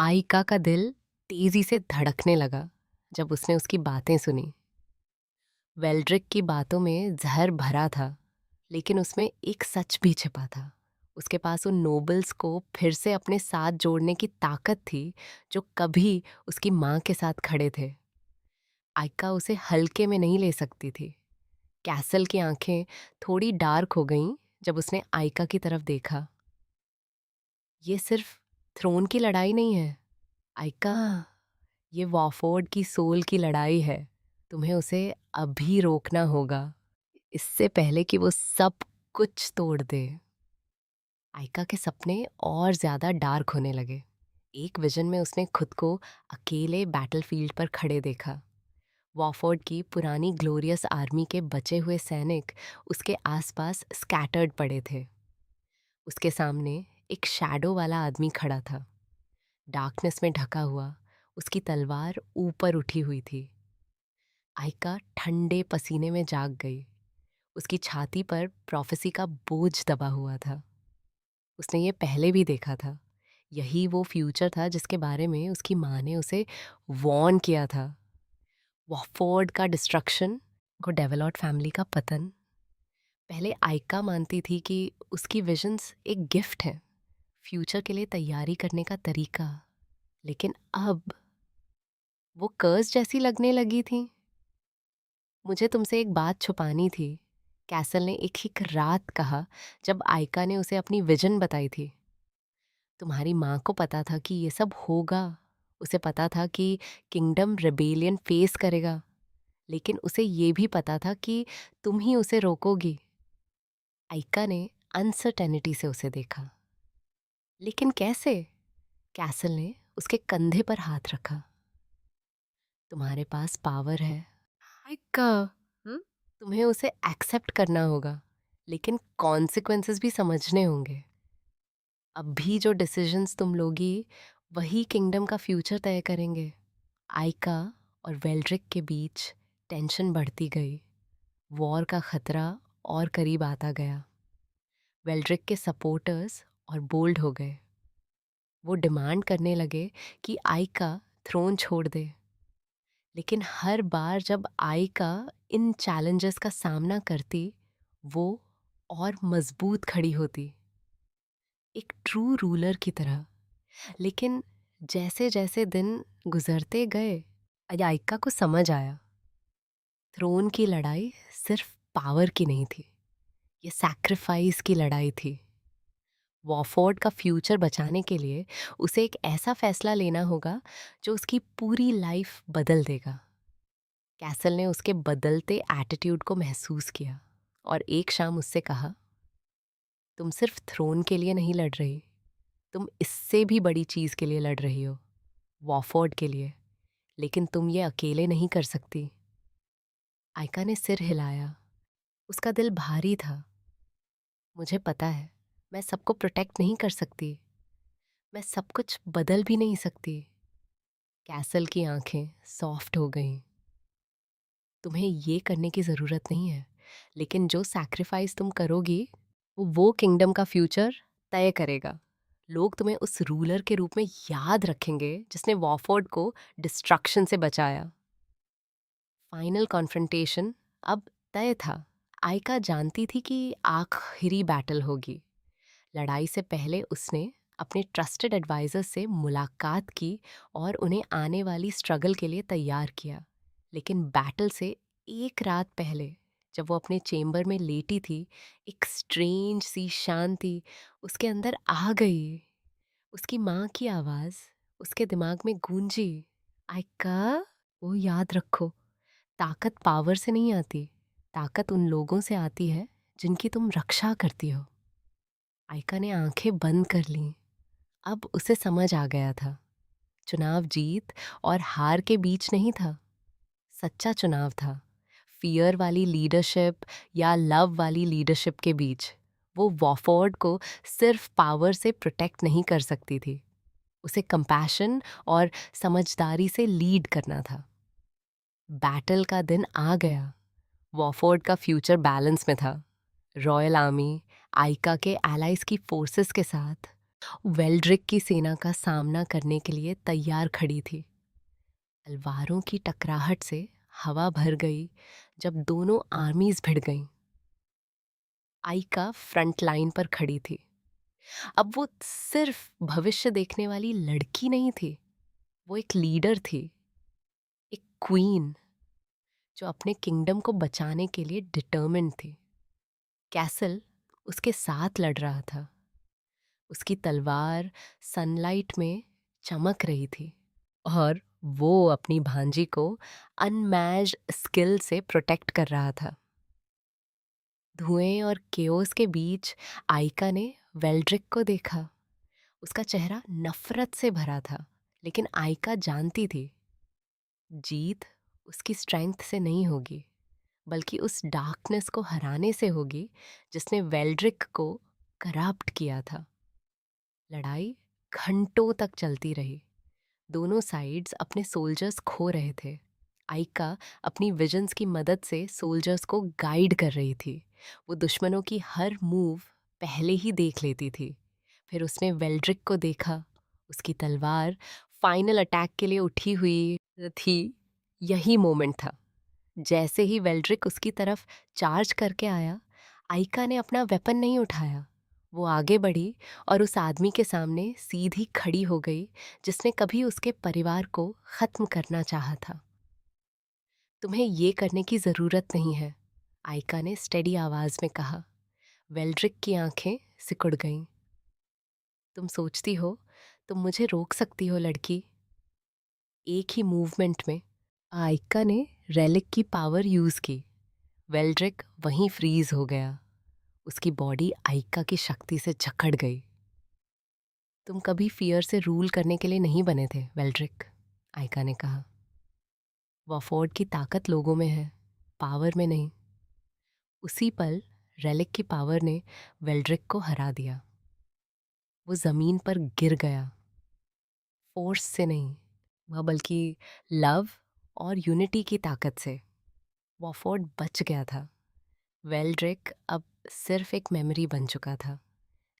आइका का दिल तेजी से धड़कने लगा जब उसने उसकी बातें सुनी। वेल्ड्रिक की बातों में जहर भरा था, लेकिन उसमें एक सच भी छिपा था। उसके पास उन नोबल्स को फिर से अपने साथ जोड़ने की ताकत थी जो कभी उसकी माँ के साथ खड़े थे। आइका उसे हल्के में नहीं ले सकती थी। कैसल की आंखें थोड़ी डार्क हो गईं जब उसने आइका की तरफ देखा। ये सिर्फ थ्रोन की लड़ाई नहीं है आइका, ये वॉफोर्ड की सोल की लड़ाई है। तुम्हें उसे अभी रोकना होगा, इससे पहले कि वो सब कुछ तोड़ दे। आइका के सपने और ज्यादा डार्क होने लगे। एक विजन में उसने खुद को अकेले बैटलफील्ड पर खड़े देखा। वॉफोर्ड की पुरानी ग्लोरियस आर्मी के बचे हुए सैनिक उसके आसपास स्कैटर्ड पड़े थे। उसके सामने एक शैडो वाला आदमी खड़ा था, डार्कनेस में ढका हुआ। उसकी तलवार ऊपर उठी हुई थी। आइका ठंडे पसीने में जाग गई। उसकी छाती पर प्रोफेसी का बोझ दबा हुआ था। उसने ये पहले भी देखा था। यही वो फ्यूचर था जिसके बारे में उसकी माँ ने उसे वॉर्न किया था। वॉफोर्ड का डिस्ट्रक्शन, को डेवलॉट फैमिली का पतन। पहले आइका मानती थी कि उसकी विजन्स एक गिफ्ट है, फ्यूचर के लिए तैयारी करने का तरीका। लेकिन अब वो कर्स जैसी लगने लगी थी। मुझे तुमसे एक बात छुपानी थी, कैसल ने एक रात कहा जब आइका ने उसे अपनी विजन बताई थी। तुम्हारी माँ को पता था कि ये सब होगा। उसे पता था कि किंगडम रिबेलियन फेस करेगा, लेकिन उसे ये भी पता था कि तुम ही उसे रोकोगी। आइका ने अनसर्टेनिटी से उसे देखा। लेकिन कैसे? कैसल ने उसके कंधे पर हाथ रखा। तुम्हारे पास पावर है आइका, तुम्हें उसे एक्सेप्ट करना होगा, लेकिन कॉन्सिक्वेंसेस भी समझने होंगे। अभी जो डिसीजंस तुम लोगी वही किंगडम का फ्यूचर तय करेंगे। आइका और वेल्ड्रिक के बीच टेंशन बढ़ती गई। वॉर का खतरा और करीब आता गया। वेल्ड्रिक के सपोर्टर्स और बोल्ड हो गए। वो डिमांड करने लगे कि आइका थ्रोन छोड़ दे। लेकिन हर बार जब आइका इन चैलेंजेस का सामना करती, वो और मजबूत खड़ी होती, एक ट्रू रूलर की तरह। लेकिन जैसे जैसे दिन गुजरते गए, आइका को समझ आया, थ्रोन की लड़ाई सिर्फ पावर की नहीं थी, ये सैक्रिफाइस की लड़ाई थी। वॉफोर्ड का फ्यूचर बचाने के लिए उसे एक ऐसा फैसला लेना होगा जो उसकी पूरी लाइफ बदल देगा। कैसल ने उसके बदलते एटीट्यूड को महसूस किया और एक शाम उससे कहा, तुम सिर्फ थ्रोन के लिए नहीं लड़ रही, तुम इससे भी बड़ी चीज के लिए लड़ रही हो, वॉफोर्ड के लिए। लेकिन तुम ये अकेले नहीं कर सकती। आइका ने सिर हिलाया। उसका दिल भारी था। मुझे पता है, मैं सबको प्रोटेक्ट नहीं कर सकती, मैं सब कुछ बदल भी नहीं सकती। कैसल की आंखें सॉफ्ट हो गईं। तुम्हें ये करने की ज़रूरत नहीं है, लेकिन जो सैक्रिफाइस तुम करोगी वो किंगडम का फ्यूचर तय करेगा। लोग तुम्हें उस रूलर के रूप में याद रखेंगे जिसने वॉफोर्ड को डिस्ट्रक्शन से बचाया। फाइनल कॉन्फ्रंटेशन अब तय था। आइका जानती थी कि आखिरी बैटल होगी। लड़ाई से पहले उसने अपने ट्रस्टेड एडवाइजर से मुलाकात की और उन्हें आने वाली स्ट्रगल के लिए तैयार किया। लेकिन बैटल से एक रात पहले जब वो अपने चेम्बर में लेटी थी, एक स्ट्रेंज सी शांति उसके अंदर आ गई। उसकी माँ की आवाज़ उसके दिमाग में गूंजी, आइका, वो याद रखो, ताकत पावर से नहीं आती, ताकत उन लोगों से आती है जिनकी तुम रक्षा करती हो। आइका ने आंखें बंद कर लीं। अब उसे समझ आ गया था, चुनाव जीत और हार के बीच नहीं था, सच्चा चुनाव था फियर वाली लीडरशिप या लव वाली लीडरशिप के बीच। वो वॉफोर्ड को सिर्फ पावर से प्रोटेक्ट नहीं कर सकती थी, उसे कंपैशन और समझदारी से लीड करना था। बैटल का दिन आ गया। वॉफोर्ड का फ्यूचर बैलेंस में था। रॉयल आर्मी आइका के एलाइज की फोर्सेस के साथ वेल्ड्रिक की सेना का सामना करने के लिए तैयार खड़ी थी। तलवारों की टकराहट से हवा भर गई जब दोनों आर्मीज भिड़ गईं। आइका फ्रंट लाइन पर खड़ी थी। अब वो सिर्फ भविष्य देखने वाली लड़की नहीं थी, वो एक लीडर थी, एक क्वीन जो अपने किंगडम को बचाने के लिए डिटर्मिन्ड थी। कैसल उसके साथ लड़ रहा था। उसकी तलवार सनलाइट में चमक रही थी और वो अपनी भांजी को अनमैच्ड स्किल से प्रोटेक्ट कर रहा था। धुएं और केओस के बीच आइका ने वेल्ड्रिक को देखा। उसका चेहरा नफरत से भरा था, लेकिन आइका जानती थी जीत उसकी स्ट्रेंथ से नहीं होगी, बल्कि उस डार्कनेस को हराने से होगी जिसने वेल्ड्रिक को करप्ट किया था। लड़ाई घंटों तक चलती रही। दोनों साइड्स अपने सोल्जर्स खो रहे थे। आइका अपनी विजन्स की मदद से सोल्जर्स को गाइड कर रही थी। वो दुश्मनों की हर मूव पहले ही देख लेती थी। फिर उसने वेल्ड्रिक को देखा। उसकी तलवार फाइनल अटैक के लिए उठी हुई थी। यही मोमेंट था। जैसे ही वेल्ड्रिक उसकी तरफ चार्ज करके आया, आइका ने अपना वेपन नहीं उठाया। वो आगे बढ़ी और उस आदमी के सामने सीधी खड़ी हो गई जिसने कभी उसके परिवार को खत्म करना चाहा था। तुम्हें ये करने की जरूरत नहीं है, आइका ने स्टेडी आवाज में कहा। वेल्ड्रिक की आंखें सिकुड़ गईं। तुम सोचती हो तुम मुझे रोक सकती हो लड़की? एक ही मूवमेंट में आइका ने रेलिक की पावर यूज की। वेल्ड्रिक वहीं फ्रीज हो गया। उसकी बॉडी आइका की शक्ति से जकड़ गई। तुम कभी फियर से रूल करने के लिए नहीं बने थे वेल्ड्रिक, आइका ने कहा। वॉफोर्ड की ताकत लोगों में है, पावर में नहीं। उसी पल रेलिक की पावर ने वेल्ड्रिक को हरा दिया। वो जमीन पर गिर गया, फोर्स से नहीं, वह बल्कि लव और यूनिटी की ताकत से। वॉफोर्ड बच गया था। वेल्ड्रिक अब सिर्फ एक मेमोरी बन चुका था,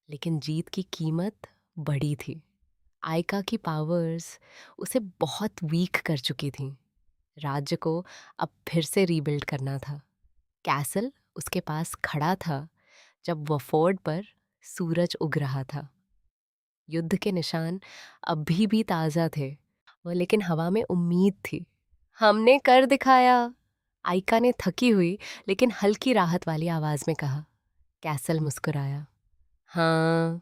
लेकिन जीत की कीमत बड़ी थी। आइका की पावर्स उसे बहुत वीक कर चुकी थीं। राज्य को अब फिर से रीबिल्ड करना था। कैसल उसके पास खड़ा था जब वफोर्ड पर सूरज उग रहा था। युद्ध के निशान अभी भी ताज़ा थे, वो लेकिन हवा में उम्मीद थी। हमने कर दिखाया, आइका ने थकी हुई लेकिन हल्की राहत वाली आवाज में कहा। कैसल मुस्कुराया। हाँ,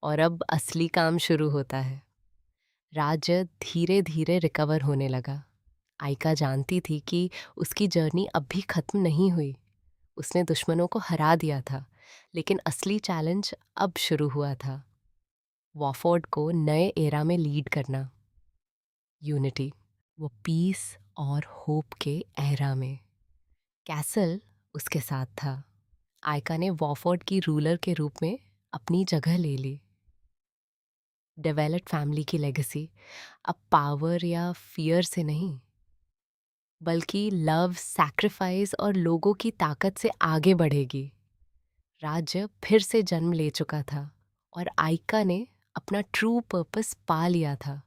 और अब असली काम शुरू होता है। राज्य धीरे धीरे रिकवर होने लगा। आइका जानती थी कि उसकी जर्नी अब भी खत्म नहीं हुई। उसने दुश्मनों को हरा दिया था, लेकिन असली चैलेंज अब शुरू हुआ था। वॉफोर्ड को नए एरा में लीड करना। यूनिटी, वो पीस और होप के एरा में। कैसल उसके साथ था। आइका ने वॉफोर्ड की रूलर के रूप में अपनी जगह ले ली। डेवेलप्ड फैमिली की लेगेसी अब पावर या फियर से नहीं, बल्कि लव, सैक्रिफाइस और लोगों की ताकत से आगे बढ़ेगी। राज्य फिर से जन्म ले चुका था और आइका ने अपना ट्रू पर्पस पा लिया था।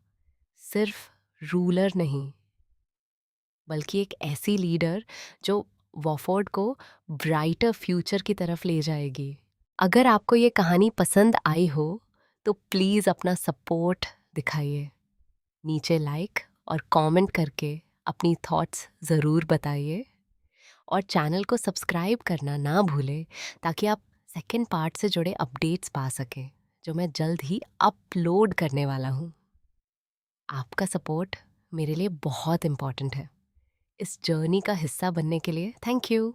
सिर्फ रूलर नहीं, बल्कि एक ऐसी लीडर जो वॉफोर्ड को ब्राइटर फ्यूचर की तरफ ले जाएगी। अगर आपको ये कहानी पसंद आई हो तो प्लीज़ अपना सपोर्ट दिखाइए। नीचे लाइक और कमेंट करके अपनी थॉट्स ज़रूर बताइए और चैनल को सब्सक्राइब करना ना भूलें ताकि आप सेकंड पार्ट से जुड़े अपडेट्स पा सकें जो मैं जल्द ही अपलोड करने वाला हूँ। आपका सपोर्ट मेरे लिए बहुत इम्पॉर्टेंट है। इस जर्नी का हिस्सा बनने के लिए थैंक यू।